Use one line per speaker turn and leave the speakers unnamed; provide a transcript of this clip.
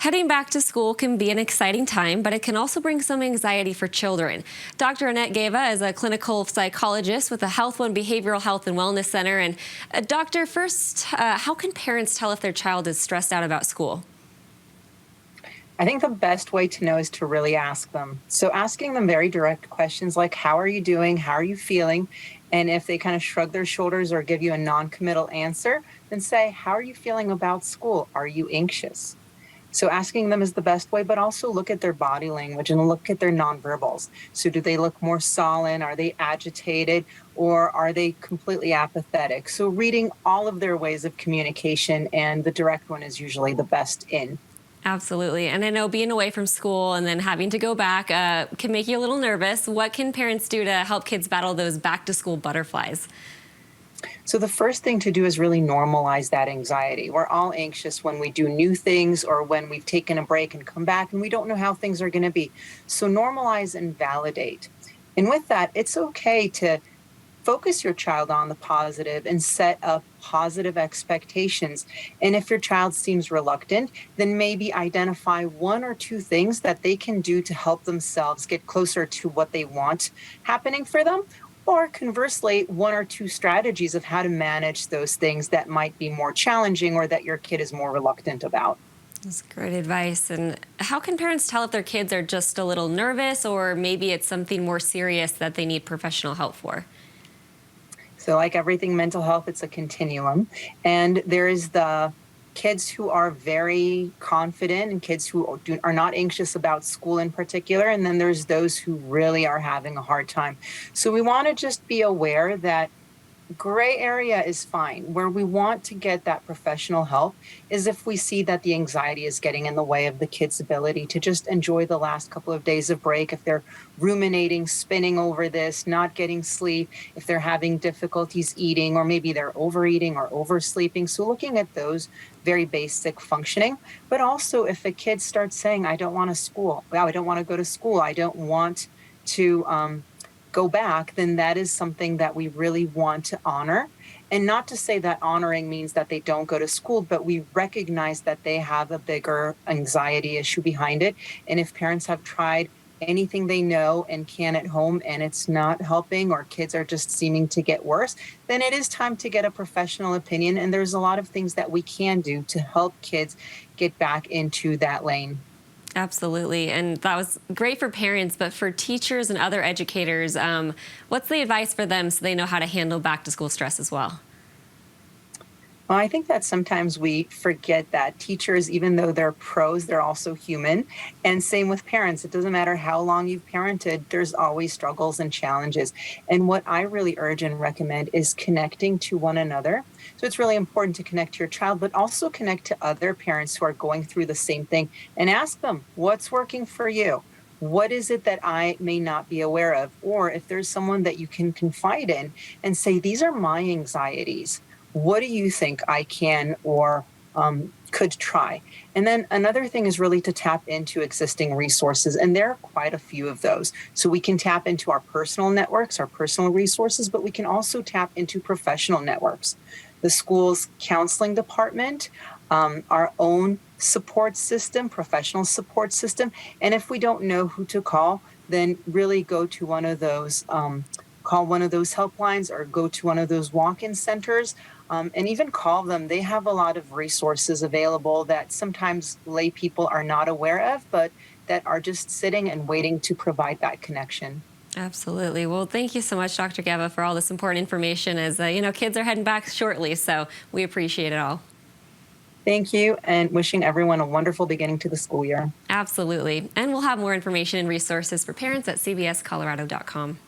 Heading back to school can be an exciting time, but it can also bring some anxiety for children. Dr. Annette Gava is a clinical psychologist with the Health One Behavioral Health and Wellness Center. And doctor, first, how can parents tell if their child is stressed out about school?
I think the best way to know is to really ask them. So asking them very direct questions like, how are you doing? How are you feeling? And if they kind of shrug their shoulders or give you a non-committal answer, then say, how are you feeling about school? Are you anxious? So asking them is the best way, but also look at their body language and look at their nonverbals. So do they look more sullen? Are they agitated? Or are they completely apathetic? So reading all of their ways of communication, and the direct one is usually the best in.
Absolutely. And I know being away from school and then having to go back can make you a little nervous. What can parents do to help kids battle those back to school butterflies?
So the first thing to do is really normalize that anxiety. We're all anxious when we do new things or when we've taken a break and come back and we don't know how things are going to be. So normalize and validate. And with that, it's okay to focus your child on the positive and set up positive expectations. And if your child seems reluctant, then maybe identify one or two things that they can do to help themselves get closer to what they want happening for them. Or conversely, one or two strategies of how to manage those things that might be more challenging or that your kid is more reluctant about.
That's great advice. And how can parents tell if their kids are just a little nervous or maybe it's something more serious that they need professional help for?
So like everything mental health, it's a continuum. And there is the kids who are very confident and kids who are not anxious about school in particular. And then there's those who really are having a hard time. So we want to just be aware that gray area is fine. Where we want to get that professional help is if we see that the anxiety is getting in the way of the kid's ability to just enjoy the last couple of days of break. If they're ruminating, spinning over this, not getting sleep, if they're having difficulties eating, or maybe they're overeating or oversleeping. So looking at those very basic functioning, but also if a kid starts saying, I don't want to school, wow, I don't want to go to school, I don't want to go back, then that is something that we really want to honor. And not to say that honoring means that they don't go to school, but we recognize that they have a bigger anxiety issue behind it. And if parents have tried anything they know and can at home and it's not helping, or kids are just seeming to get worse, then it is time to get a professional opinion. And there's a lot of things that we can do to help kids get back into that lane.
Absolutely. And that was great for parents, but for teachers and other educators, what's the advice for them so they know how to handle back to school stress as well?
Well, I think that sometimes we forget that teachers, even though they're pros, they're also human. And same with parents. It doesn't matter how long you've parented, there's always struggles and challenges. And what I really urge and recommend is connecting to one another. So it's really important to connect to your child, but also connect to other parents who are going through the same thing and ask them, what's working for you? What is it that I may not be aware of? Or if there's someone that you can confide in and say, these are my anxieties. What do you think I can or could try? And then another thing is really to tap into existing resources. And there are quite a few of those. So we can tap into our personal networks, our personal resources, but we can also tap into professional networks. The school's counseling department, our own support system, professional support system. And if we don't know who to call, then really go to one of those call one of those helplines or go to one of those walk-in centers, and even call them. They have a lot of resources available that sometimes lay people are not aware of, but that are just sitting and waiting to provide that connection.
Absolutely. Well, thank you so much, Dr. Gava, for all this important information as, kids are heading back shortly, so we appreciate it all.
Thank you, and wishing everyone a wonderful beginning to the school year.
Absolutely. And we'll have more information and resources for parents at cbscolorado.com.